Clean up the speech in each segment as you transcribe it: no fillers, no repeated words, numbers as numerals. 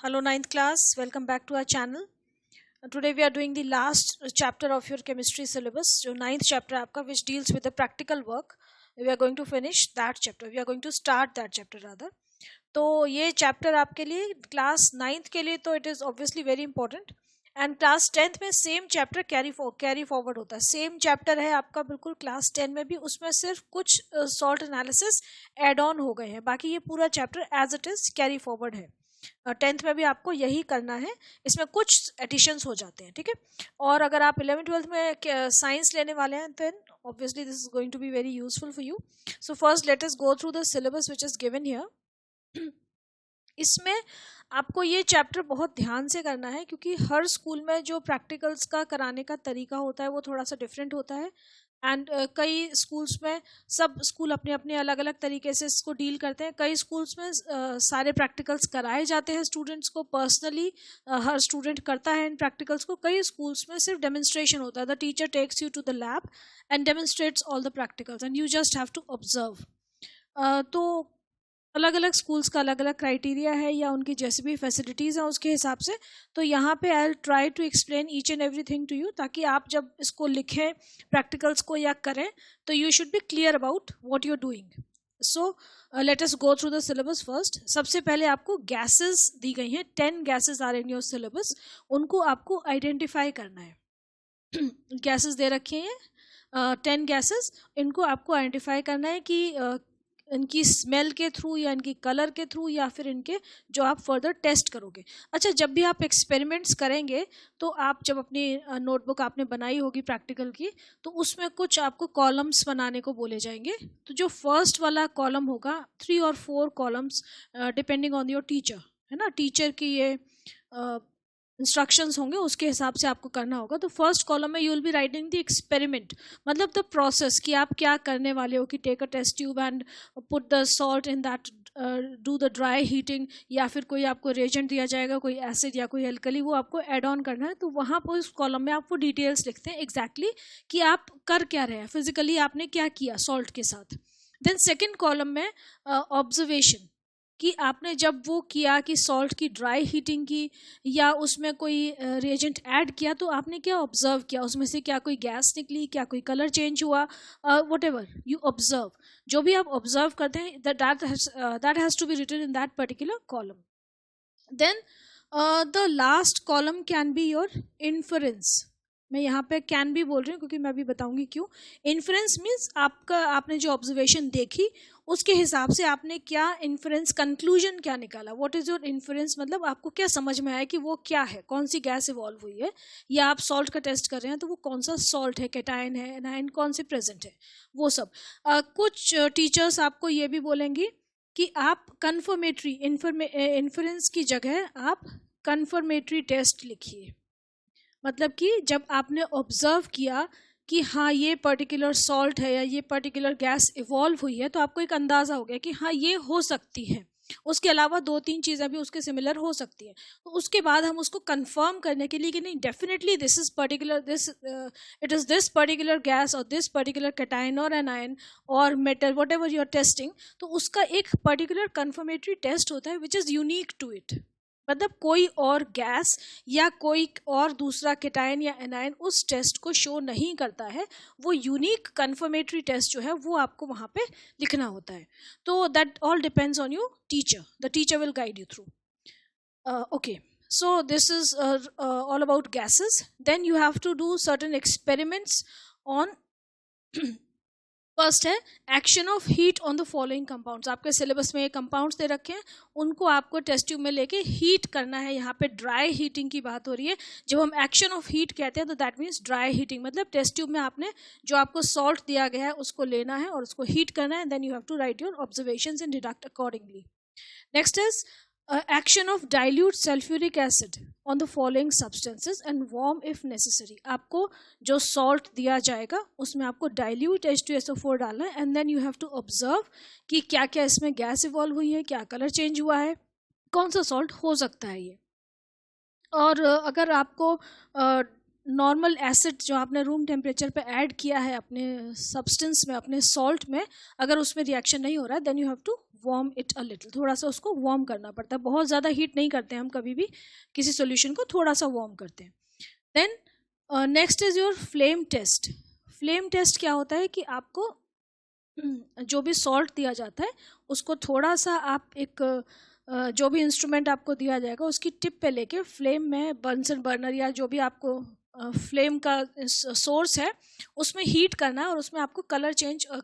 Hello, ninth class. Welcome back to our channel. Today we are doing the last chapter of your chemistry syllabus. जो ninth chapter आपका which deals with the practical work. We are going to finish that chapter. We are going to start that chapter rather. तो ये chapter आपके लिए class ninth के लिए तो it is obviously very important. And class 10th में same chapter carry forward होता है. सेम चैप्टर है आपका बिल्कुल क्लास 10 में भी. उसमें सिर्फ कुछ सॉल्ट एनालिसिस एड ऑन हो गए हैं. बाकी ये पूरा chapter as it is carry forward है. 10th में भी आपको यही करना है. इसमें कुछ एडिशंस हो जाते हैं. ठीक है. और अगर आप 11th-12th में साइंस लेने वाले हैं then obviously this is going to be very useful for you. So first let us go through the syllabus which is given here. इसमें आपको ये चैप्टर बहुत ध्यान से करना है क्योंकि हर स्कूल में जो प्रैक्टिकल्स का कराने का तरीका होता है वो थोड़ा सा डिफरेंट होता है. एंड कई स्कूल्स में सब स्कूल अपने अपने अलग अलग तरीके से इसको डील करते हैं. कई स्कूल्स में सारे प्रैक्टिकल्स कराए जाते हैं स्टूडेंट्स को पर्सनली. हर स्टूडेंट करता है इन प्रैक्टिकल्स को. कई स्कूल्स में सिर्फ डेमोन्स्ट्रेशन होता है. The teacher takes you to the lab and demonstrates all the practicals and you just have to observe. तो अलग अलग स्कूल्स का अलग अलग क्राइटेरिया है या उनकी जैसे भी फैसिलिटीज़ हैं उसके हिसाब से. तो यहाँ पे I will try to explain each and everything to you ताकि आप जब इसको लिखें प्रैक्टिकल्स को या करें तो you should be clear about what you are doing. So let us go through the syllabus first. सबसे पहले आपको गैसेस दी गई हैं. 10 gases are in your syllabus. उनको आपको आइडेंटिफाई करना है. गैसेस दे रखे हैं 10 गैसेस. इनको आपको आइडेंटिफाई करना है कि इनकी स्मेल के थ्रू या इनकी कलर के थ्रू या फिर इनके जो आप फर्दर टेस्ट करोगे. अच्छा, जब भी आप एक्सपेरिमेंट्स करेंगे तो आप जब अपनी नोटबुक आपने बनाई होगी प्रैक्टिकल की तो उसमें कुछ आपको कॉलम्स बनाने को बोले जाएंगे. तो जो फर्स्ट वाला कॉलम होगा 3 और 4 columns depending on your teacher है ना. टीचर की ये इंस्ट्रक्शंस होंगे उसके हिसाब से आपको करना होगा. तो फर्स्ट कॉलम में you will be writing the experiment मतलब द प्रोसेस कि आप क्या करने वाले हो. कि take a test tube and put the salt in that, do the dry heating या फिर कोई आपको रिएजेंट दिया जाएगा कोई एसिड या कोई एल्कली वो आपको ऐड ऑन करना है. तो वहाँ पर उस कॉलम में आप वो डिटेल्स लिखते हैं एग्जैक्टली कि आप कर क्या रहे हैं फिजिकली आपने क्या किया सॉल्ट के साथ. देन सेकेंड कॉलम में ऑब्जर्वेशन कि आपने जब वो किया कि सॉल्ट की ड्राई हीटिंग की या उसमें कोई रिएजेंट ऐड किया तो आपने क्या ऑब्जर्व किया. उसमें से क्या कोई गैस निकली, क्या कोई कलर चेंज हुआ, वट एवर यू ऑब्जर्व. जो भी आप ऑब्जर्व करते हैं that has to be written in that particular column. Then the last column can be your inference. मैं यहाँ पे कैन भी बोल रही हूँ क्योंकि मैं भी बताऊंगी क्यों. इन्फरेंस मीन्स आपने जो ऑब्जर्वेशन देखी उसके हिसाब से आपने क्या इन्फरेंस कंक्लूजन क्या निकाला. व्हाट इज योर इन्फरेंस मतलब आपको क्या समझ में आया कि वो क्या है, कौन सी गैस इवॉल्व हुई है. या आप सॉल्ट का टेस्ट कर रहे हैं तो वो कौन सा सॉल्ट है, कैटायन है, एनायन कौन से प्रेजेंट है वो सब. कुछ टीचर्स आपको ये भी बोलेंगी कि आप कन्फर्मेटरी इन्फरेंस की जगह आप कन्फर्मेटरी टेस्ट लिखिए. मतलब कि जब आपने ऑब्जर्व किया कि हाँ ये पर्टिकुलर सॉल्ट है या ये पर्टिकुलर गैस इवॉल्व हुई है तो आपको एक अंदाज़ा हो गया कि हाँ ये हो सकती है. उसके अलावा 2-3 चीज़ें भी उसके सिमिलर हो सकती हैं. तो उसके बाद हम उसको कंफर्म करने के लिए कि नहीं definitely this is particular this it is this particular gas और दिस पर्टिकुलर कैटायन और एनायन और metal whatever you are testing. तो उसका एक पर्टिकुलर कन्फर्मेटरी टेस्ट होता है which is unique to it. मतलब कोई और गैस या कोई और दूसरा कैटायन या एनायन उस टेस्ट को शो नहीं करता है. वो यूनिक कन्फर्मेटरी टेस्ट जो है वो आपको वहाँ पे लिखना होता है. तो that all depends on your teacher. The teacher will guide you through. Okay, so this is all about gases. Then you have to do certain experiments on. First है action of heat on the following compounds. आपके syllabus में ये compounds दे रखे हैं उनको आपको test tube में लेके हीट करना है. यहाँ पे ड्राई हीटिंग की बात हो रही है. जब हम एक्शन ऑफ हीट कहते हैं तो दैट मीन्स ड्राई हीटिंग. मतलब टेस्ट ट्यूब में आपने जो आपको सॉल्ट दिया गया है उसको लेना है और उसको हीट करना है. Then you have to write your observations and deduct accordingly. Next is action of dilute sulfuric acid on the following substances and warm if necessary. आपको जो salt दिया जाएगा उसमें आपको dilute H2SO4 डालना है and then you have to observe कि क्या क्या इसमें गैस इवॉल्व हुई है, क्या कलर चेंज हुआ है, कौन सा सॉल्ट हो सकता है ये. और अगर आपको नॉर्मल एसिड जो आपने रूम टेम्परेचर पे ऐड किया है अपने सब्सटेंस में, अपने सॉल्ट में, अगर उसमें रिएक्शन नहीं हो रहा है, then you have to warm it a little, थोड़ा सा उसको वार्म करना पड़ता है। बहुत ज़्यादा हीट नहीं करते हैं हम कभी भी किसी सॉल्यूशन को, थोड़ा सा वार्म करते हैं। Then next is your flame test. Flame test क्या होता है कि आपको जो भी सॉल्ट दिया जाता है उसको थोड़ा सा आप एक जो भी इंस्ट्रूमेंट आपको दिया जाएगा उसकी टिप पे लेके फ्लेम में, बर्नसन बर्नर या जो भी आपको फ्लेम का सोर्स है उसमें हीट करना है, और उसमें आपको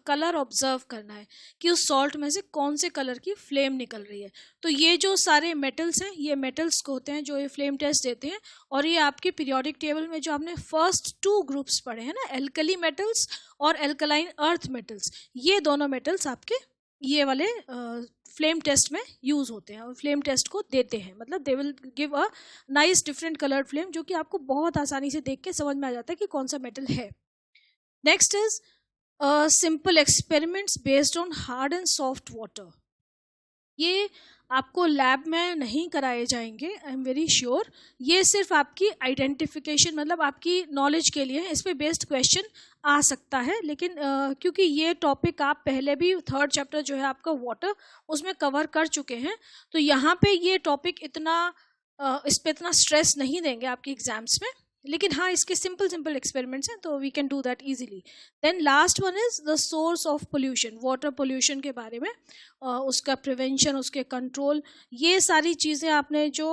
कलर ऑब्जर्व करना है कि उस सॉल्ट में से कौन से कलर की फ्लेम निकल रही है। तो ये जो सारे मेटल्स हैं, ये मेटल्स को होते हैं जो ये फ्लेम टेस्ट देते हैं। और ये आपके पीरियोडिक टेबल में जो आपने फर्स्ट 2 ग्रुप्स पढ़े हैं ना, एल्कली मेटल्स और एल्कलाइन अर्थ मेटल्स, ये दोनों मेटल्स आपके ये वाले फ्लेम टेस्ट में यूज होते हैं और फ्लेम टेस्ट को देते हैं। मतलब they will give a nice different coloured flame, जो कि आपको बहुत आसानी से देख के समझ में आ जाता है कि कौन सा मेटल है। Next is simple experiments based on hard and soft water. ये आपको लैब में नहीं कराए जाएंगे, आई एम वेरी श्योर। ये सिर्फ आपकी आइडेंटिफिकेशन, मतलब आपकी नॉलेज के लिए, इस पे बेस्ड क्वेश्चन आ सकता है। लेकिन क्योंकि ये टॉपिक आप पहले भी 3rd चैप्टर जो है आपका वाटर, उसमें कवर कर चुके हैं, तो यहाँ पे ये टॉपिक इतना इस पे इतना स्ट्रेस नहीं देंगे आपके एग्जाम्स में। लेकिन हाँ, इसके सिंपल एक्सपेरिमेंट्स हैं, तो we can do that easily. Then last one is the source of pollution, water pollution के बारे में, उसका प्रिवेंशन, उसके कंट्रोल, ये सारी चीज़ें आपने जो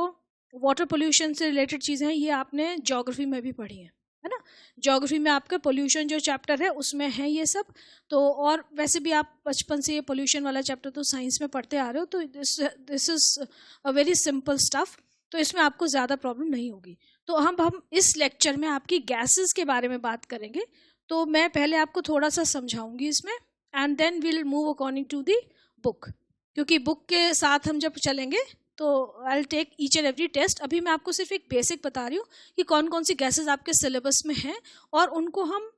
वाटर पोल्यूशन से रिलेटेड चीज़ें हैं ये आपने ज्योग्राफी में भी पढ़ी हैं, है ना। ज्योग्राफी में आपका पोल्यूशन जो चैप्टर है उसमें है ये सब। तो और वैसे भी आप बचपन से ये पोल्यूशन वाला चैप्टर तो साइंस में पढ़ते आ रहे हो, तो this is a very simple stuff, तो इसमें आपको ज़्यादा प्रॉब्लम नहीं होगी। तो हम इस लेक्चर में आपकी गैसेस के बारे में बात करेंगे। तो मैं पहले आपको थोड़ा सा समझाऊंगी इसमें, and then will move according to the book, क्योंकि बुक के साथ हम जब चलेंगे तो I will take each and every test. अभी मैं आपको सिर्फ एक बेसिक बता रही हूँ कि कौन कौन सी गैसेस आपके सिलेबस में हैं, और उनको हम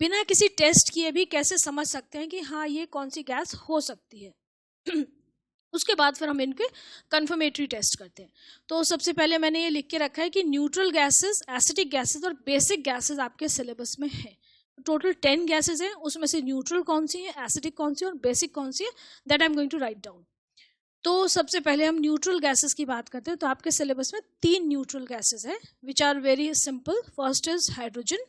बिना किसी टेस्ट किए भी कैसे समझ सकते हैं कि हाँ ये कौन सी गैस हो सकती है। उसके बाद फिर हम इनके कन्फर्मेटरी टेस्ट करते हैं। तो सबसे पहले मैंने ये लिख के रखा है कि न्यूट्रल गैसेस, एसिडिक गैसेस और बेसिक गैसेस आपके सिलेबस में है। टोटल 10 गैसेस हैं, उसमें से न्यूट्रल कौन सी है, एसिडिक कौन सी है और बेसिक कौन सी है, that I am going to write down. तो सबसे पहले हम न्यूट्रल गैसेस की बात करते हैं। तो आपके सिलेबस में 3 न्यूट्रल गैसेस हैं which are very simple. First is hydrogen,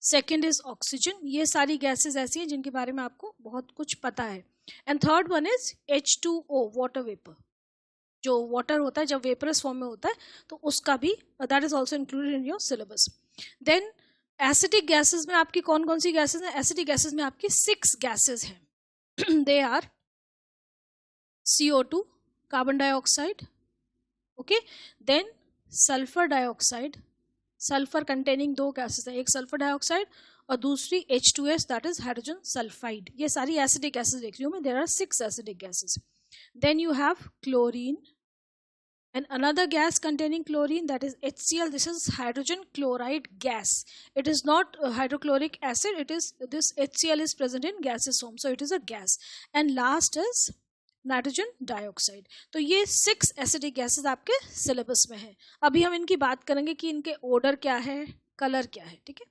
second is oxygen. ये सारी गैसेस ऐसी हैं जिनके बारे में आपको बहुत कुछ पता है। And third one is H2O, water vapour. जो वाटर होता है जब वेपरस फॉर्म में होता है तो उसका भी, that is also included in your syllabus. Then acidic gases में आपकी कौन कौन सी गैसेस हैं? एसिडिक गैसेस में आपकी 6 गैसेस हैं। They are CO2, carbon dioxide, okay, then sulphur dioxide, sulphur containing 2 gases हैं, एक सल्फर डाइऑक्साइड और दूसरी H2S, that is hydrogen sulphide. ये सारी एसिडिक गैसेस देख रही हूँ मैं, there are 6 acidic gases. Then you have chlorine and another gas containing chlorine, that is HCl. This is hydrogen chloride gas. It is not hydrochloric acid, it is, this HCl is present in gaseous form, so it is a gas. And last is nitrogen dioxide. तो ये 6 acidic gases आपके syllabus में है। अभी हम इनकी बात करेंगे कि इनके ओडर क्या है, कलर क्या है, ठीक है।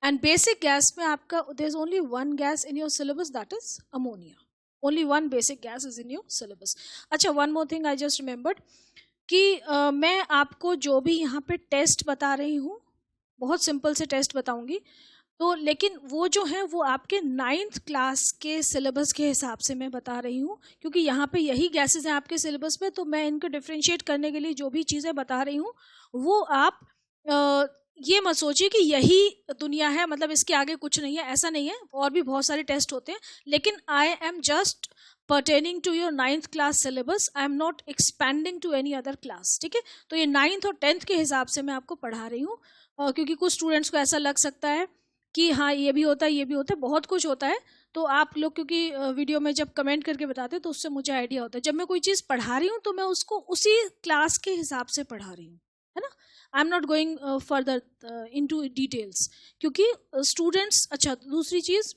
एंड बेसिक गैस में आपका there is only 1 gas in your syllabus, that is ammonia. Only 1 basic gas is in your syllabus. अच्छा, one more thing I just remembered कि मैं आपको जो भी यहाँ पे टेस्ट बता रही हूँ, बहुत सिंपल से टेस्ट बताऊंगी, तो लेकिन वो जो है वो आपके 9th क्लास के सिलेबस के हिसाब से मैं बता रही हूँ, क्योंकि यहाँ पे यही गैसेस हैं आपके सिलेबस में। तो मैं इनको डिफ्रेंशिएट करने के लिए जो भी चीज़ें बता रही हूँ वो आप ये मत सोचिए कि यही दुनिया है, मतलब इसके आगे कुछ नहीं है, ऐसा नहीं है। और भी बहुत सारे टेस्ट होते हैं, लेकिन I am just pertaining to your 9th class syllabus, I am not expanding to any other class, ठीक है। तो ये 9th और 10th के हिसाब से मैं आपको पढ़ा रही हूँ, क्योंकि कुछ स्टूडेंट्स को ऐसा लग सकता है कि हाँ ये भी होता है, ये भी होता है, बहुत कुछ होता है। तो आप लोग क्योंकि वीडियो में जब कमेंट करके बताते हैं तो उससे मुझे आइडिया होता है, जब मैं कोई चीज़ पढ़ा रही हूँ तो मैं उसको उसी क्लास के हिसाब से पढ़ा रही हूँ, है ना। I am not going further into details, क्योंकि स्टूडेंट्स, अच्छा दूसरी चीज़,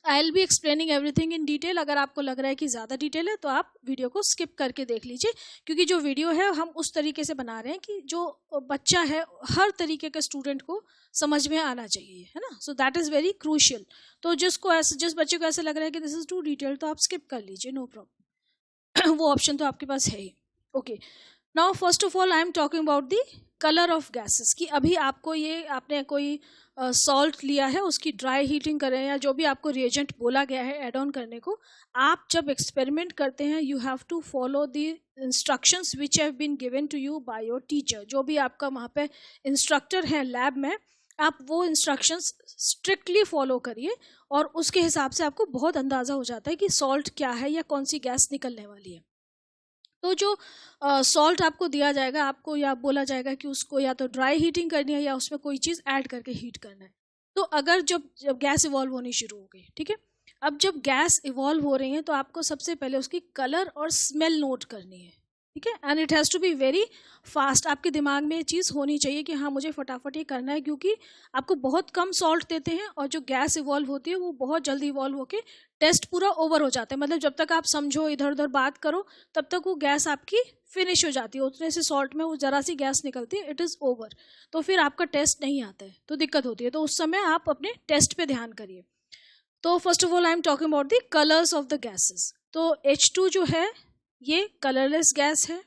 I will be explaining everything in detail. अगर आपको लग रहा है कि ज़्यादा डिटेल है तो आप वीडियो को स्किप करके देख लीजिए, क्योंकि जो वीडियो है हम उस तरीके से बना रहे हैं कि जो बच्चा है हर तरीके के स्टूडेंट को समझ में आना चाहिए, है ना. So that is very crucial. तो जिस बच्चे को ऐसा लग रहा है कि दिस इज़ टू डिटेल तो आप स्किप कर लीजिए, नो प्रॉब्लम. वो ऑप्शन तो आपके पास है ही. Okay, now first of all I am talking about the colour of gases. कि अभी आपको ये आपने कोई सॉल्ट लिया है, उसकी ड्राई हीटिंग कर रहे हैं, या जो भी आपको रिएजेंट बोला गया है ऐड ऑन करने को, आप जब एक्सपेरिमेंट करते हैं you have to follow the instructions which have been given to you by your teacher. जो भी आपका वहाँ पे इंस्ट्रक्टर है लैब में, आप वो इंस्ट्रक्शंस स्ट्रिक्टली फॉलो करिए, और उसके हिसाब से आपको बहुत अंदाज़ा हो जाता है कि सॉल्ट क्या है या कौन सी गैस निकलने वाली है. तो जो सॉल्ट आपको दिया जाएगा, आपको या बोला जाएगा कि उसको या तो ड्राई हीटिंग करनी है या उसमें कोई चीज़ ऐड करके हीट करना है. तो अगर जब गैस इवॉल्व होनी शुरू हो गई, ठीक है, अब जब गैस इवॉल्व हो रही है तो आपको सबसे पहले उसकी कलर और स्मेल नोट करनी है, ठीक है. And it has to be very fast. आपके दिमाग में ये चीज़ होनी चाहिए कि हाँ मुझे फटाफट ये करना है, क्योंकि आपको बहुत कम सॉल्ट देते हैं और जो गैस इवॉल्व होती है वो बहुत जल्दी इवॉल्व होके टेस्ट पूरा ओवर हो जाता है. मतलब जब तक आप समझो, इधर उधर बात करो, तब तक वो गैस आपकी फिनिश हो जाती है. उतने से सॉल्ट में वो ज़रा सी गैस निकलती है, इट इज़ ओवर. तो फिर आपका टेस्ट नहीं आता है, तो दिक्कत होती है. तो उस समय आप अपने टेस्ट पे ध्यान करिए. तो first of all I am talking about the colours of the gases. तो H2 जो है ये कलरलेस गैस है.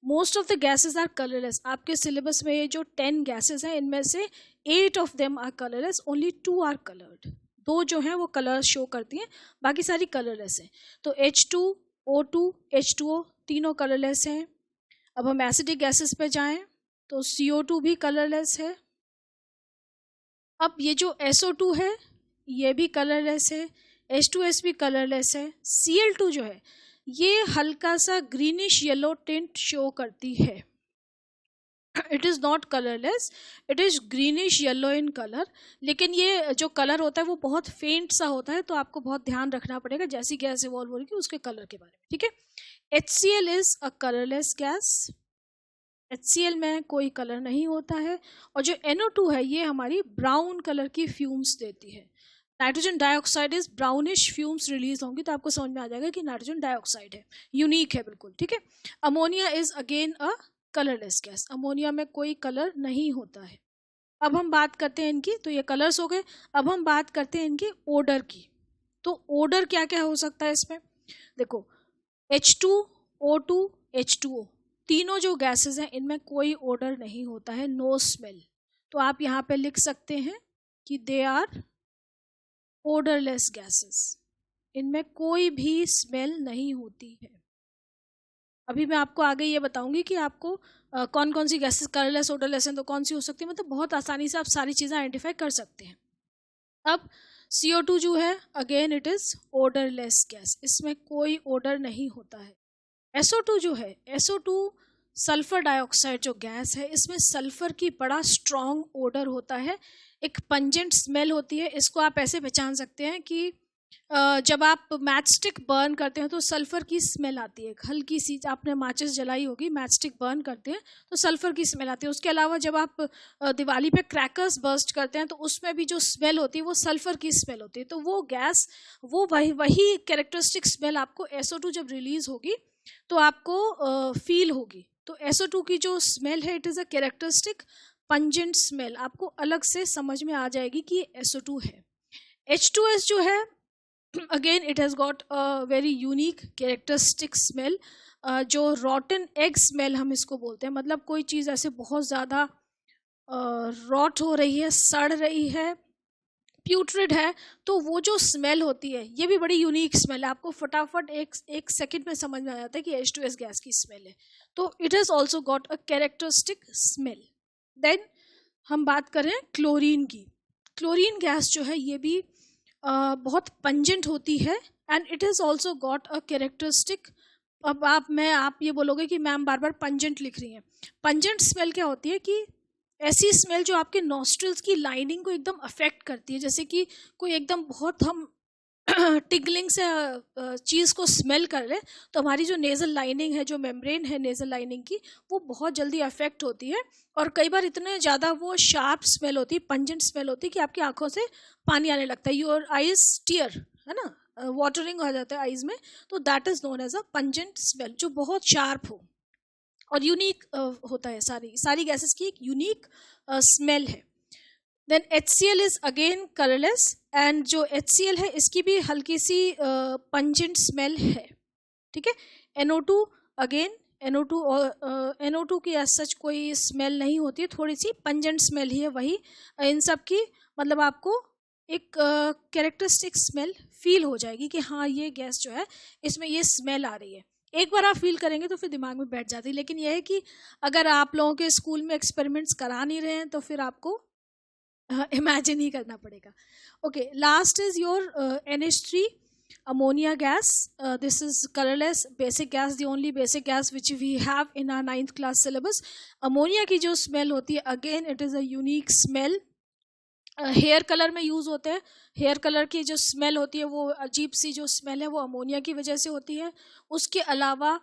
Most of the gases are colourless. आपके सिलेबस में ये जो 10 गैसेस हैं, इनमें से 8 of them are colourless, only 2 are coloured. 2 जो हैं वो कलर शो करती हैं, बाकी सारी कलरलेस हैं. तो H2, O2, H2O तीनों कलरलेस हैं. अब हम एसिडिक गैसेस पे जाएं तो CO2 भी कलरलेस है. अब ये जो SO2 है ये भी कलरलेस है. H2S भी कलरलेस है. Cl2 जो है ये हल्का सा ग्रीनिश येलो टिंट शो करती है. It is not colourless, it is greenish yellow in colour. लेकिन ये जो कलर होता है वो बहुत फेंट सा होता है, तो आपको बहुत ध्यान रखना पड़ेगा जैसी गैस इवॉल्व हो रही है उसके कलर के बारे में, ठीक है. HCl is a colourless gas. HCl में कोई कलर नहीं होता है. और जो NO2 है ये हमारी ब्राउन कलर की फ्यूम्स देती है. Nitrogen dioxide is brownish fumes release होंगी, तो आपको समझ में आ जाएगा कि नाइट्रोजन डाइऑक्साइड है, यूनिक है बिल्कुल, ठीक है. Ammonia is again a colourless gas. Ammonia में कोई कलर नहीं होता है. अब हम बात करते हैं इनकी, तो ये कलर्स हो गए. अब हम बात करते हैं इनकी ओडर की. तो ओडर क्या क्या हो सकता है इसमें, देखो H2, O2, H2O तीनों जो गैसेस हैं इनमें कोई ओडर नहीं होता है, नो स्मेल. तो आप यहाँ पे लिख सकते हैं कि दे आर ओडरलेस गैसेस. इनमें कोई भी स्मेल नहीं होती है. अभी मैं आपको आगे ये बताऊंगी कि आपको कौन कौन सी गैसेस कलरलेस ओडरलेस हैं तो कौन सी हो सकती है. मतलब बहुत आसानी से आप सारी चीज़ें आइडेंटिफाई कर सकते हैं. अब CO2 जो है again it is odourless gas, इसमें कोई ओडर नहीं होता है. SO2 जो है, SO2 सल्फर डाइऑक्साइड जो गैस है, इसमें सल्फर की बड़ा स्ट्रॉन्ग ओडर होता है, एक पंजेंट स्मेल होती है. इसको आप ऐसे पहचान सकते हैं कि जब आप मैच स्टिक बर्न करते हैं तो सल्फर की स्मेल आती है, हल्की सी. आपने माचिस जलाई होगी, मैच स्टिक बर्न करते हैं तो सल्फर की स्मेल आती है. उसके अलावा जब आप दिवाली पे क्रैकर्स बर्स्ट करते हैं तो उसमें भी जो स्मेल होती है वो सल्फर की स्मेल होती है. तो वो गैस, वो वही कैरेक्टरिस्टिक स्मेल आपको SO2 जब रिलीज होगी तो आपको फील होगी. तो SO2 की जो स्मेल है it is a characteristic pungent smell, आपको अलग से समझ में आ जाएगी कि SO2 है. H2S जो है again it has got a very unique characteristic smell, जो रॉटन एग स्मेल हम इसको बोलते हैं. मतलब कोई चीज़ ऐसे बहुत ज़्यादा रॉट हो रही है, सड़ रही है, प्यूट्रिड है, तो वो जो स्मेल होती है ये भी बड़ी यूनिक स्मेल है. आपको फटाफट एक सेकंड में समझ में आ जाता है कि H2S गैस की स्मेल है. तो it has also got a characteristic smell. देन हम बात करें क्लोरीन की. क्लोरीन गैस जो है ये भी बहुत पंजेंट होती है and it has also got a characteristic. अब आप ये बोलोगे कि मैम बार बार पंजेंट लिख रही हैं. पंजेंट स्मेल क्या होती है कि ऐसी स्मेल जो आपके नॉस्ट्रल्स की लाइनिंग को एकदम अफेक्ट करती है. जैसे कि कोई एकदम बहुत हम टिगलिंग से चीज़ को स्मेल कर ले तो हमारी जो नेज़ल लाइनिंग है, जो मेम्ब्रेन है नेज़ल लाइनिंग की, वो बहुत जल्दी अफेक्ट होती है और कई बार इतने ज़्यादा वो शार्प स्मेल होती है, पंजेंट स्मेल होती है कि आपकी आंखों से पानी आने लगता है, योर आईज टीयर, है ना, वाटरिंग हो जाता है आईज में, तो that is known as a pungent smell, जो बहुत शार्प हो और यूनिक होता है। सारी गैसेस की एक यूनिक स्मेल है। Then HCl is again colourless, and जो HCl है इसकी भी हल्की सी पंजेंट स्मेल है, ठीक है। NO2 अगेन, NO2 और NO2 की एज सच कोई स्मेल नहीं होती है, थोड़ी सी पंजेंट स्मेल ही है, वही इन सब की मतलब आपको एक कैरेक्टरिस्टिक स्मेल फील हो जाएगी कि हाँ ये गैस जो है इसमें ये स्मेल आ रही है। एक बार आप फील करेंगे तो फिर दिमाग में बैठ जाती है, लेकिन यह है कि अगर आप लोगों के स्कूल में एक्सपेरिमेंट्स करा नहीं रहे हैं तो फिर आपको इमेजिन ही करना पड़ेगा। Okay, last is your NH3 ammonia gas. This is colorless basic gas, the only basic gas which we have in our 9th class syllabus. Ammonia की जो स्मेल होती है, again it is a unique smell, hair colour में use होते हैं। Hair colour की जो smell होती है वो अजीब सी जो स्मेल है वो अमोनिया की वजह से होती है। उसके अलावा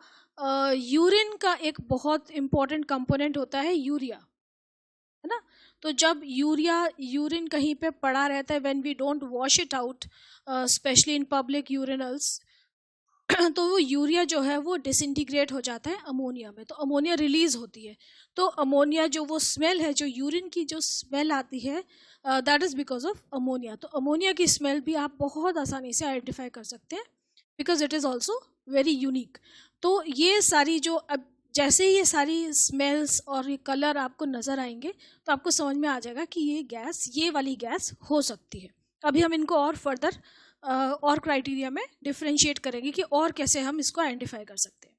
यूरिन का एक बहुत इम्पॉर्टेंट कंपोनेंट होता है यूरिया, है ना। तो जब यूरिन कहीं पे पड़ा रहता है, when we don't wash it out, specially in public urinals, तो वो यूरिया जो है वो डिसइंटीग्रेट हो जाता है अमोनिया में, तो अमोनिया रिलीज होती है। तो अमोनिया जो वो स्मेल है, जो यूरिन की जो स्मेल आती है, that is because of ammonia. तो अमोनिया की स्मेल भी आप बहुत आसानी से आइडेंटिफाई कर सकते हैं because it is also very unique. तो ये सारी जो अब जैसे ही ये सारी स्मेल्स और ये कलर आपको नज़र आएंगे तो आपको समझ में आ जाएगा कि ये वाली गैस हो सकती है। अभी हम इनको और फर्दर और क्राइटेरिया में डिफ्रेंशिएट करेंगे कि और कैसे हम इसको आइडेंटिफाई कर सकते हैं।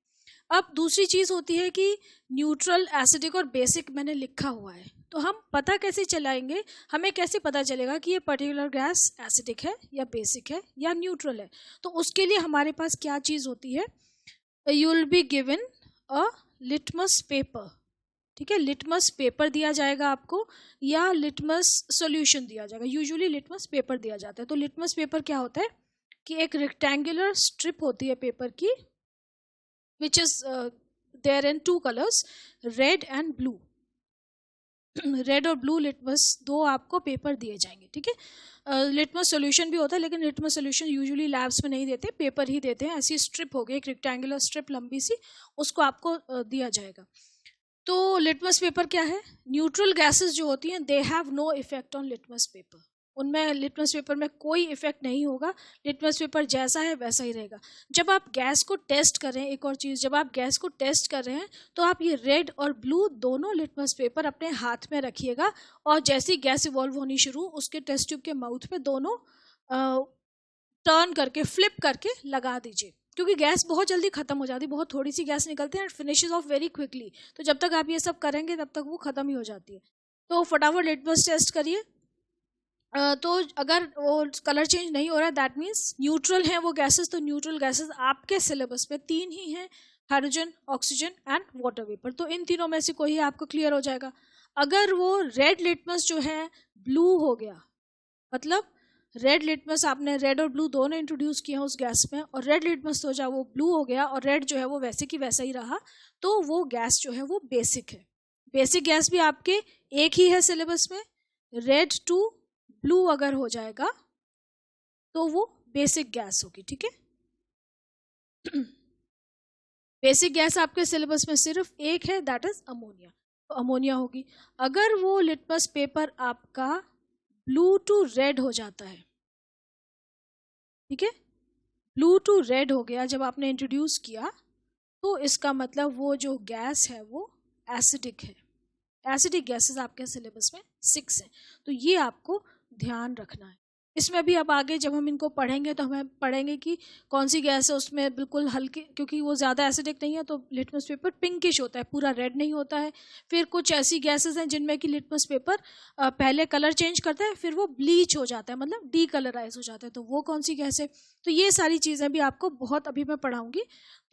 अब दूसरी चीज़ होती है कि न्यूट्रल, एसिडिक और बेसिक मैंने लिखा हुआ है, तो हम पता कैसे चलाएंगे, हमें कैसे पता चलेगा कि ये पर्टिकुलर गैस एसिडिक है या बेसिक है या न्यूट्रल है। तो उसके लिए हमारे पास क्या चीज़ होती है, you will be given a litmus paper, ठीक है। लिटमस पेपर दिया जाएगा आपको या लिटमस सॉल्यूशन दिया जाएगा। यूजुअली लिटमस पेपर दिया जाता है। तो लिटमस पेपर क्या होता है कि एक रेक्टेंगुलर स्ट्रिप होती है पेपर की, which is there in 2 colours, red and blue. Red और ब्लू लिटमस 2 आपको पेपर दिए जाएंगे, ठीक है। लिटमस सॉल्यूशन भी होता है, लेकिन लिटमस सॉल्यूशन यूजुअली लैब्स में नहीं देते, पेपर ही देते हैं। ऐसी स्ट्रिप होगी, एक रेक्टेंगुलर स्ट्रिप लंबी सी, उसको आपको दिया जाएगा। तो लिटमस पेपर क्या है, न्यूट्रल गैसेस जो होती हैं they have no effect on litmus paper, उनमें लिटमस पेपर में कोई इफेक्ट नहीं होगा। लिटमस पेपर जैसा है वैसा ही रहेगा। जब आप गैस को टेस्ट कर रहे हैं, एक और चीज़, जब आप गैस को टेस्ट कर रहे हैं तो आप ये रेड और ब्लू दोनों लिटमस पेपर अपने हाथ में रखिएगा और जैसे ही गैस इवॉल्व होनी शुरू, उसके टेस्ट ट्यूब के माउथ पे दोनों टर्न करके, फ्लिप करके लगा दीजिए, क्योंकि गैस बहुत जल्दी खत्म हो जाती है, बहुत थोड़ी सी गैस निकलती है and finishes of very quickly. तो जब तक आप ये सब करेंगे तब तक वो खत्म ही हो जाती है। तो फटाफट लिटमस टेस्ट करिए। तो अगर वो कलर चेंज नहीं हो रहा है, दैट मीन्स न्यूट्रल हैं वो गैसेस। तो न्यूट्रल गैसेस आपके सिलेबस में 3 ही हैं, hydrogen, oxygen and water vapour. तो इन तीनों में से कोई आपको क्लियर हो जाएगा। अगर वो रेड लिटमस जो है ब्लू हो गया, मतलब रेड लिटमस आपने रेड और ब्लू दोनों इंट्रोड्यूस किया उस गैस में, और रेड लिटमस तो जब वो ब्लू हो गया और रेड जो है वो वैसे की वैसा ही रहा, तो वो गैस जो है वो बेसिक है। बेसिक गैस भी आपके एक ही है सिलेबस में, रेड टू ब्लू अगर हो जाएगा तो वो बेसिक गैस होगी, ठीक है। बेसिक गैस आपके सिलेबस में सिर्फ एक है, दैट इज अमोनिया, तो अमोनिया होगी। अगर वो लिटमस पेपर आपका ब्लू टू रेड हो जाता है, ठीक है, ब्लू टू रेड हो गया जब आपने इंट्रोड्यूस किया, तो इसका मतलब वो जो गैस है वो एसिडिक है। एसिडिक गैसेस आपके सिलेबस में 6 हैं, तो ये आपको ध्यान रखना है। इसमें भी अब आगे जब हम इनको पढ़ेंगे तो हमें पढ़ेंगे कि कौन सी गैस है उसमें बिल्कुल हल्की, क्योंकि वो ज़्यादा एसिडिक नहीं है तो लिटमस पेपर पिंकिश होता है, पूरा रेड नहीं होता है। फिर कुछ ऐसी गैसेस हैं जिनमें कि लिटमस पेपर पहले कलर चेंज करता है, फिर वो ब्लीच हो जाता है, मतलब डीकलराइज हो जाता है, तो वो कौन सी गैस है। तो ये सारी चीज़ें भी आपको बहुत अभी मैं पढ़ाऊँगी,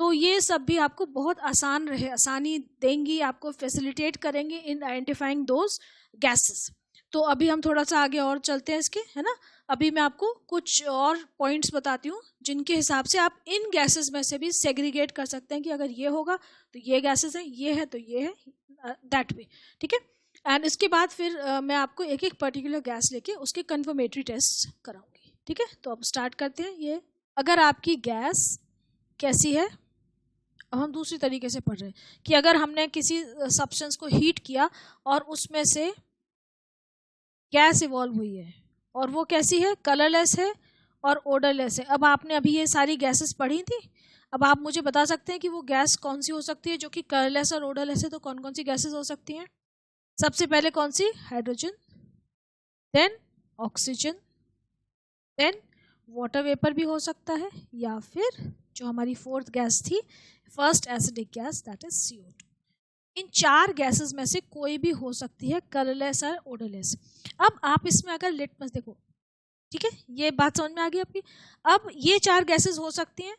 तो ये सब भी आपको बहुत आसानी देंगी, आपको फैसिलिटेट करेंगे इन आइडेंटिफाइंग दोज गैसेस। तो अभी हम थोड़ा सा आगे और चलते हैं इसके, है ना। अभी मैं आपको कुछ और पॉइंट्स बताती हूँ जिनके हिसाब से आप इन गैसेस में से भी सेग्रीगेट कर सकते हैं कि अगर ये होगा तो ये गैसेस हैं, ये है तो ये है, दैट वे, ठीक है। एंड इसके बाद फिर मैं आपको एक एक पर्टिकुलर गैस लेके उसके कन्फर्मेटरी टेस्ट कराऊंगी, ठीक है। तो अब स्टार्ट करते हैं। ये अगर आपकी गैस कैसी है, अब हम दूसरी तरीके से पढ़ रहे हैं कि अगर हमने किसी सब्सटेंस को हीट किया और उसमें से गैस इवॉल्व हुई है और वो कैसी है, कलरलेस है और ओडरलेस है। अब आपने अभी ये सारी गैसेस पढ़ी थी, अब आप मुझे बता सकते हैं कि वो गैस कौन सी हो सकती है जो कि कलरलेस और ओडरलेस है। तो कौन कौन सी गैसेस हो सकती हैं? सबसे पहले कौन सी? Hydrogen, then oxygen, then water vapour भी हो सकता है, या फिर जो हमारी फोर्थ गैस थी, first acidic gas, that is CO2। इन चार गैसेस में से कोई भी हो सकती है कलरलेस और ओडरलेस। अब आप इसमें अगर लिटमस देखो, ठीक है, ये बात समझ में आ गई आपकी। अब ये चार गैसेस हो सकती हैं,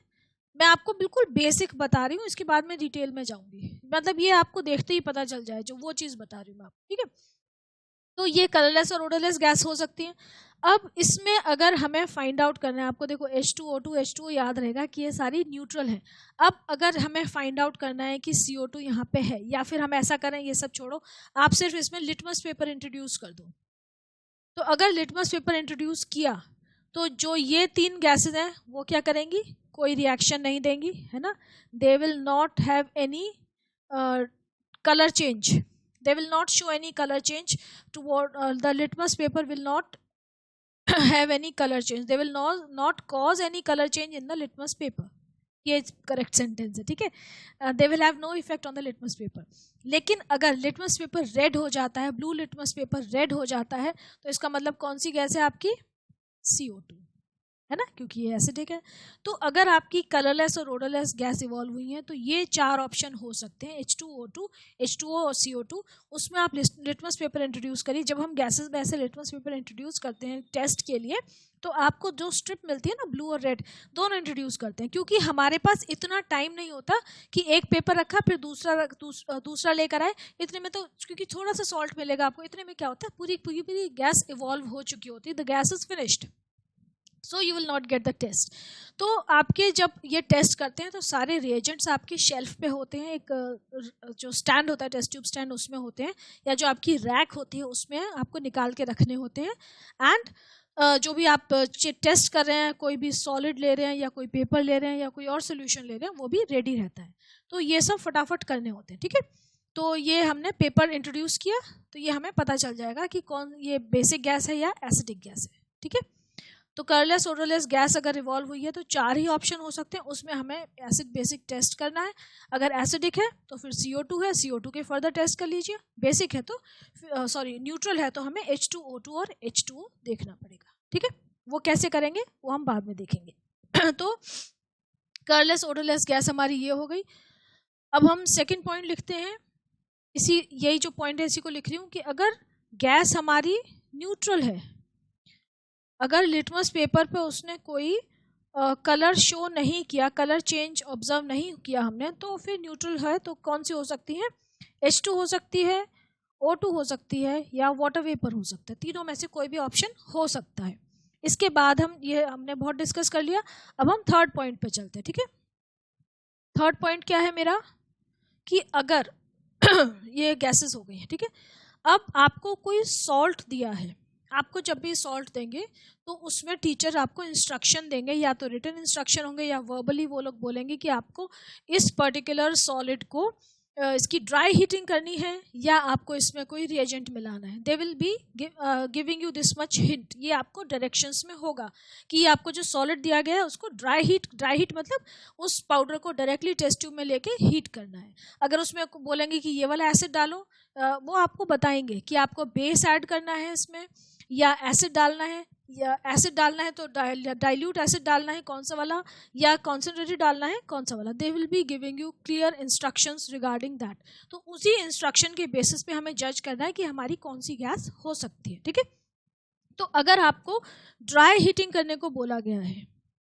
मैं आपको बिल्कुल बेसिक बता रही हूँ, इसके बाद में डिटेल में जाऊंगी, मतलब ये आपको देखते ही पता चल जाए जो वो चीज़ बता रही हूँ मैं आपको, ठीक है। तो ये कलरलेस और ओडरलेस गैस हो सकती हैं। अब इसमें अगर हमें फाइंड आउट करना है, आपको देखो H2O2 H2O याद रहेगा कि ये सारी न्यूट्रल है। अब अगर हमें फाइंड आउट करना है कि CO2 यहाँ पे है, या फिर हम ऐसा करें, ये सब छोड़ो, आप सिर्फ इसमें लिटमस पेपर इंट्रोड्यूस कर दो। तो अगर लिटमस पेपर इंट्रोड्यूस किया तो जो ये तीन गैसेज हैं वो क्या करेंगी, कोई रिएक्शन नहीं देंगी, है ना। They will not have any colour change, they will not show any color change toward the litmus paper will not have any color change, they will not cause any color change in the litmus paper। ये correct sentence है, ठीक है। They will have no effect on the litmus paper. लेकिन अगर litmus paper red हो जाता है, blue litmus paper red हो जाता है, तो इसका मतलब कौन सी गैस है आपकी? CO2, है ना, क्योंकि ये एसिडिक है। तो अगर आपकी कलरलेस और ओडरलेस गैस इवॉल्व हुई हैं तो ये चार ऑप्शन हो सकते हैं, H2O2, H2O और CO2। उसमें आप लिटमस पेपर इंट्रोड्यूस करिए। जब हम गैसेस में ऐसे लिटमस पेपर इंट्रोड्यूस करते हैं टेस्ट के लिए, तो आपको जो स्ट्रिप मिलती है ना, ब्लू और रेड, दोनों इंट्रोड्यूस करते हैं, क्योंकि हमारे पास इतना टाइम नहीं होता कि एक पेपर रखा फिर दूसरा लेकर आए। इतने में तो, क्योंकि थोड़ा सा सॉल्ट मिलेगा आपको, इतने में क्या होता है, पूरी गैस इवॉल्व हो चुकी होती है, the gas is finished, so you will not get the test. तो आपके जब ये टेस्ट करते हैं तो सारे रिएजेंट्स आपके शेल्फ पे होते हैं, एक जो स्टैंड होता है, टेस्ट ट्यूब स्टैंड, उसमें होते हैं, या जो आपकी रैक होती है उसमें आपको निकाल के रखने होते हैं। एंड जो भी आप टेस्ट कर रहे हैं, कोई भी सॉलिड ले रहे हैं या कोई पेपर ले रहे हैं या कोई और सोल्यूशन ले रहे हैं, वो भी रेडी रहता है। तो ये सब फटाफट करने होते हैं, ठीक है। तो ये हमने पेपर इंट्रोड्यूस किया तो ये हमें पता चल जाएगा कि कौन ये बेसिक गैस है या एसिडिक गैस है, ठीक है। तो कलरलेस ओडरलेस गैस अगर इवॉल्व हुई है तो चार ही ऑप्शन हो सकते हैं, उसमें हमें एसिड बेसिक टेस्ट करना है। अगर एसिडिक है तो फिर CO2 है, CO2 के फर्दर टेस्ट कर लीजिए। बेसिक है तो न्यूट्रल है तो हमें H2O2 और H2O देखना पड़ेगा, ठीक है। वो कैसे करेंगे वो हम बाद में देखेंगे। तो कलरलेस ओडरलेस गैस हमारी ये हो गई। अब हम सेकेंड पॉइंट लिखते हैं, यही जो पॉइंट है इसी को लिख रही हूँ कि अगर गैस हमारी न्यूट्रल है, अगर लिटमस पेपर पे उसने कोई कलर शो नहीं किया, कलर चेंज ऑब्जर्व नहीं किया हमने, तो फिर न्यूट्रल है। तो कौन सी हो सकती है? H2 हो सकती है, O2 हो सकती है, या वाटर वेपर हो सकता है। तीनों में से कोई भी ऑप्शन हो सकता है। इसके बाद हमने बहुत डिस्कस कर लिया। अब हम थर्ड पॉइंट पे चलते हैं, ठीक है। थर्ड पॉइंट क्या है मेरा, कि अगर ये गैसेस हो गई हैं, ठीक है। अब आपको कोई सॉल्ट दिया है, आपको जब भी सॉल्ट देंगे तो उसमें टीचर आपको इंस्ट्रक्शन देंगे, या तो रिटन इंस्ट्रक्शन होंगे या वर्बली वो लोग बोलेंगे कि आपको इस पर्टिकुलर सॉलिड को इसकी ड्राई हीटिंग करनी है या आपको इसमें कोई रिएजेंट मिलाना है। They will be giving you this much hint, ये आपको डायरेक्शंस में होगा कि ये आपको जो सॉलिड दिया गया है उसको ड्राई हीट मतलब उस पाउडर को डायरेक्टली टेस्ट ट्यूब में लेके हीट करना है। अगर उसमें बोलेंगे कि ये वाला एसिड डालो, वो आपको बताएंगे कि आपको बेस ऐड करना है इसमें या एसिड डालना है, या एसिड डालना है तो डाइल्यूट एसिड डालना है कौन सा वाला, या कॉन्सेंट्रेटेड डालना है कौन सा वाला। They will be giving you clear instructions regarding that. तो उसी इंस्ट्रक्शन के बेसिस पे हमें जज करना है कि हमारी कौन सी गैस हो सकती है, ठीक है। तो अगर आपको ड्राई हीटिंग करने को बोला गया है,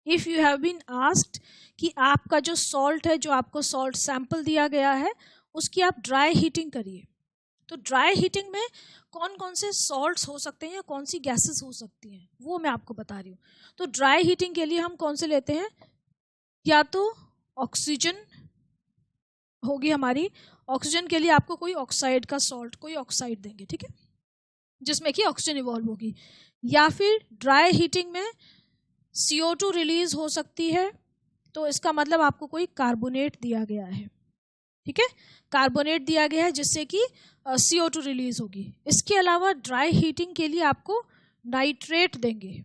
if you have been asked कि आपका जो सॉल्ट है, जो आपको सॉल्ट सैंपल दिया गया है, उसकी आप ड्राई हीटिंग करिए, तो ड्राई हीटिंग में कौन कौन से सॉल्ट्स हो सकते हैं या कौन सी गैसेस हो सकती हैं वो मैं आपको बता रही हूँ। तो ड्राई हीटिंग के लिए हम कौन से लेते हैं, या तो ऑक्सीजन होगी हमारी, ऑक्सीजन के लिए आपको कोई ऑक्साइड का सॉल्ट, कोई ऑक्साइड देंगे, ठीक है, जिसमें कि ऑक्सीजन इवॉल्व होगी, या फिर ड्राई हीटिंग में CO2 रिलीज हो सकती है, तो इसका मतलब आपको कोई कार्बोनेट दिया गया है, ठीक है, कार्बोनेट दिया गया है जिससे कि CO2 रिलीज होगी। इसके अलावा ड्राई हीटिंग के लिए आपको नाइट्रेट देंगे,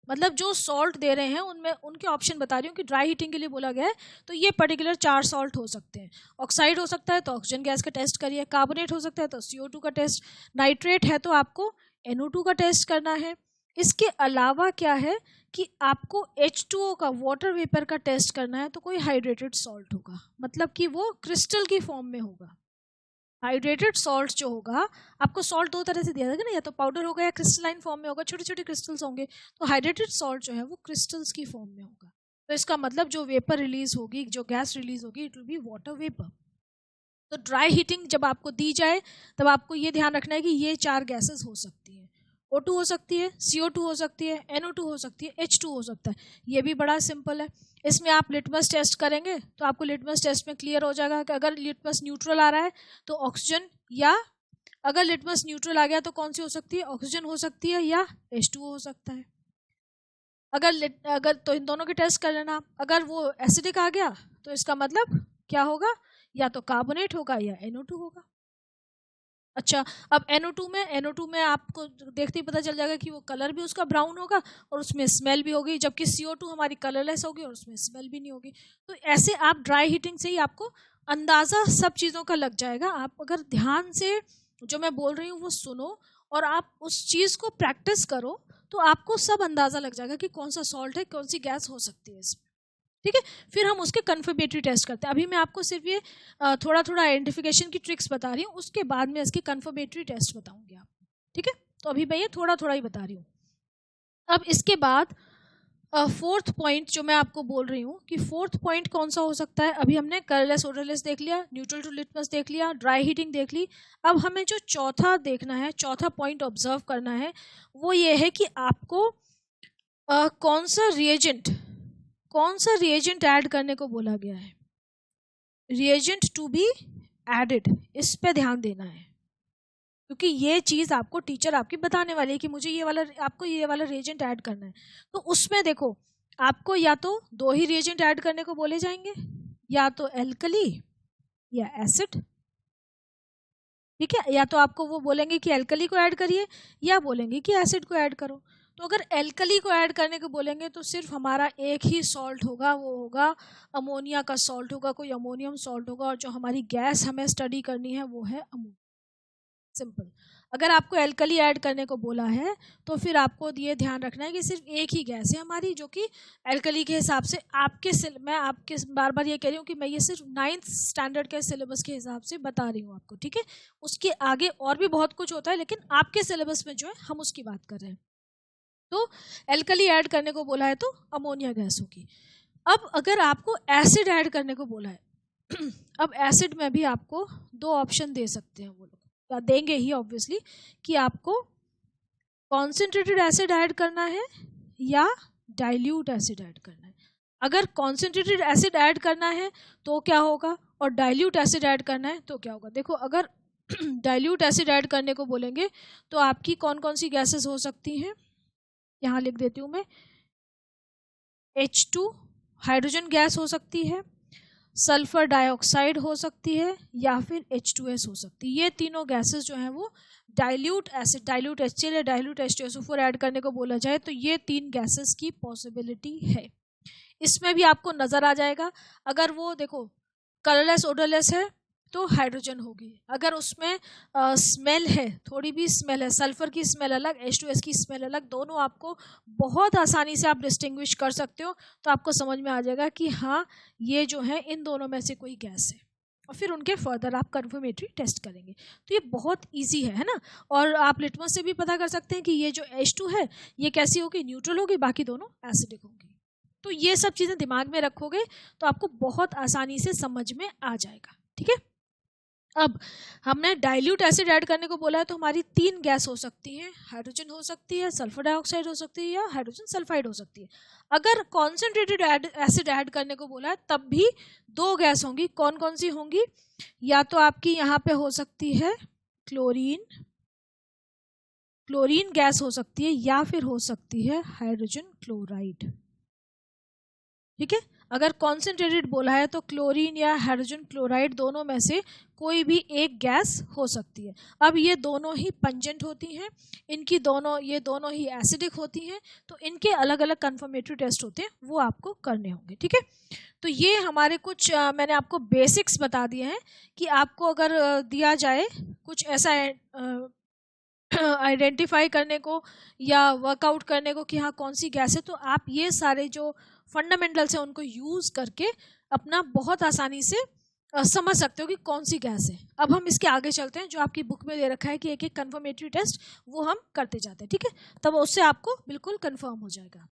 मतलब जो सॉल्ट दे रहे हैं उनमें उनके ऑप्शन बता रही हूँ कि ड्राई हीटिंग के लिए बोला गया है तो ये पर्टिकुलर 4 सॉल्ट हो सकते हैं। ऑक्साइड हो सकता है तो ऑक्सीजन गैस का टेस्ट करिए, कार्बोनेट हो सकता है तो CO2 का टेस्ट, नाइट्रेट है तो आपको NO2 का टेस्ट करना है। इसके अलावा क्या है कि आपको H2O का, वाटर वेपर का टेस्ट करना है, तो कोई हाइड्रेटेड सॉल्ट होगा, मतलब कि वो क्रिस्टल की फॉर्म में होगा। हाइड्रेटेड सॉल्ट जो होगा, आपको सॉल्ट 2 तरह से दिया जाएगा ना, या तो पाउडर होगा या क्रिस्टलाइन फॉर्म में होगा, छोटे छोटे क्रिस्टल्स होंगे, तो हाइड्रेटेड सॉल्ट जो है वो क्रिस्टल्स की फॉर्म में होगा। तो इसका मतलब जो वेपर रिलीज होगी, जो गैस रिलीज होगी, it will be water vapour. तो ड्राई हीटिंग जब आपको दी जाए तब आपको ये ध्यान रखना है कि ये 4 गैसेस हो सकती हैं, O2 हो सकती है, CO2 हो सकती है, NO2 हो सकती है, H2 हो सकता है। ये भी बड़ा सिंपल है। इसमें आप लिटमस टेस्ट करेंगे तो आपको लिटमस टेस्ट में क्लियर हो जाएगा कि अगर लिटमस न्यूट्रल आ रहा है तो ऑक्सीजन, या अगर लिटमस न्यूट्रल आ गया तो कौन सी हो सकती है, ऑक्सीजन हो सकती है या H2O हो सकता है। अगर तो इन दोनों के टेस्ट कर लेना। अगर वो एसिडिक आ गया तो इसका मतलब क्या होगा, या तो कार्बोनेट होगा या NO2 होगा। अच्छा, अब NO2 में आपको देखते ही पता चल जाएगा कि वो कलर भी उसका ब्राउन होगा और उसमें स्मेल भी होगी, जबकि CO2 हमारी कलरलेस होगी और उसमें स्मेल भी नहीं होगी। तो ऐसे आप ड्राई हीटिंग से ही आपको अंदाज़ा सब चीज़ों का लग जाएगा। आप अगर ध्यान से जो मैं बोल रही हूँ वो सुनो और आप उस चीज़ को प्रैक्टिस करो तो आपको सब अंदाज़ा लग जाएगा कि कौन सा सॉल्ट है, कौन सी गैस हो सकती है इसमें, ठीक है। फिर हम उसके कन्फर्मेटरी टेस्ट करते हैं। अभी मैं आपको सिर्फ ये थोड़ा थोड़ा आइडेंटिफिकेशन की ट्रिक्स बता रही हूँ, उसके बाद में इसकी कन्फर्मेटरी टेस्ट बताऊंगी आपको, ठीक है। तो अभी मैं ये थोड़ा थोड़ा ही बता रही हूँ। अब इसके बाद 4th पॉइंट जो मैं आपको बोल रही हूँ कि 4th पॉइंट कौन सा हो सकता है। अभी हमने कलरलेस ओडरलेस देख लिया, न्यूट्रल टू लिटमस देख लिया, ड्राई हीटिंग देख ली। अब हमें जो चौथा देखना है, चौथा पॉइंट ऑब्जर्व करना है, वो ये है कि आपको कौन सा रिएजेंट ऐड करने को बोला गया है। रिएजेंट टू बी एडेड, इस पे ध्यान देना है, क्योंकि ये चीज़ आपको टीचर आपकी बताने वाली है कि मुझे आपको ये वाला रिएजेंट ऐड करना है। तो उसमें देखो, आपको या तो 2 ही रिएजेंट ऐड करने को बोले जाएंगे, या तो एल्कली या एसिड, ठीक है। या तो आपको वो बोलेंगे कि एल्कली को ऐड करिए या बोलेंगे कि एसिड को ऐड करो। तो अगर एल्कली को ऐड करने को बोलेंगे तो सिर्फ हमारा एक ही सॉल्ट होगा, वो होगा अमोनिया का सॉल्ट होगा, कोई अमोनियम सॉल्ट होगा, और जो हमारी गैस हमें स्टडी करनी है वो है अमोनिया। सिंपल। अगर आपको एल्कली ऐड करने को बोला है तो फिर आपको ये ध्यान रखना है कि सिर्फ एक ही गैस है हमारी जो कि एल्कली के हिसाब से मैं आपके बार बार ये कह रही हूँ कि मैं ये सिर्फ 9th स्टैंडर्ड के सिलेबस के हिसाब से बता रही हूँ आपको, ठीक है। उसके आगे और भी बहुत कुछ होता है, लेकिन आपके सिलेबस में जो है हम उसकी बात कर रहे हैं। तो एल्कली ऐड करने को बोला है तो अमोनिया गैस होगी। अब अगर आपको एसिड ऐड करने को बोला है अब एसिड में भी आपको 2 ऑप्शन दे सकते हैं वो लोग, देंगे ही ऑब्वियसली, कि आपको कॉन्सेंट्रेटेड एसिड ऐड करना है या डाइल्यूट एसिड ऐड करना है। अगर कॉन्सेंट्रेटेड एसिड ऐड करना है तो क्या होगा, और डाइल्यूट एसिड ऐड करना है तो क्या होगा। देखो, अगर डाइल्यूट एसिड ऐड करने को बोलेंगे तो आपकी कौन कौन सी गैसेस हो सकती हैं, यहाँ लिख देती हूँ मैं। H2 हाइड्रोजन गैस हो सकती है, सल्फर डाइऑक्साइड हो सकती है, या फिर H2S हो सकती है। ये तीनों गैसेस जो हैं वो डाइल्यूट एसिड, डाइल्यूट HCl या डाइल्यूट H2SO4 ऐड करने को बोला जाए तो ये 3 गैसेस की पॉसिबिलिटी है। इसमें भी आपको नज़र आ जाएगा, अगर वो देखो कलरलेस ओडरलेस है तो हाइड्रोजन होगी, अगर उसमें स्मेल है, थोड़ी भी स्मेल है, सल्फर की स्मेल अलग, H2S की स्मेल अलग, दोनों आपको बहुत आसानी से आप डिस्टिंग्विश कर सकते हो। तो आपको समझ में आ जाएगा कि हाँ, ये जो है इन दोनों में से कोई गैस है, और फिर उनके फर्दर आप कन्फर्मेटरी टेस्ट करेंगे। तो ये बहुत ईजी है ना। और आप लिटमस से भी पता कर सकते हैं कि ये जो H2 है ये कैसी होगी, न्यूट्रल होगी, बाकी दोनों एसिडिक होंगी। तो ये सब चीज़ें दिमाग में रखोगे तो आपको बहुत आसानी से समझ में आ जाएगा, ठीक है। अब हमने डाइल्यूट एसिड ऐड करने को बोला है, तो हमारी 3 गैस हो सकती हैं, हाइड्रोजन हो सकती है, सल्फर डाइऑक्साइड हो सकती है, या हाइड्रोजन सल्फाइड हो सकती है। अगर कॉन्सेंट्रेटेड एसिड ऐड करने को बोला है तब भी 2 गैस होंगी। कौन कौन सी होंगी? या तो आपकी यहाँ पे हो सकती है क्लोरीन गैस हो सकती है, या फिर हो सकती है हाइड्रोजन क्लोराइड। ठीक है, अगर कॉन्सेंट्रेटेड बोला है तो क्लोरीन या हाइड्रोजन क्लोराइड दोनों में से कोई भी एक गैस हो सकती है। अब ये दोनों ही पंजेंट होती हैं, ये दोनों ही एसिडिक होती हैं, तो इनके अलग अलग कन्फर्मेटरी टेस्ट होते हैं, वो आपको करने होंगे। ठीक है, तो ये हमारे कुछ मैंने आपको बेसिक्स बता दिए हैं कि आपको अगर दिया जाए कुछ ऐसा आइडेंटिफाई करने को या वर्कआउट करने को कि हाँ कौन सी गैस है, तो आप ये सारे जो फंडामेंटल्स हैं उनको यूज़ करके अपना बहुत आसानी से समझ सकते हो कि कौन सी गैस है। अब हम इसके आगे चलते हैं, जो आपकी बुक में दे रखा है कि एक एक कन्फर्मेटरी टेस्ट वो हम करते जाते हैं। ठीक है, तब उससे आपको बिल्कुल कंफर्म हो जाएगा।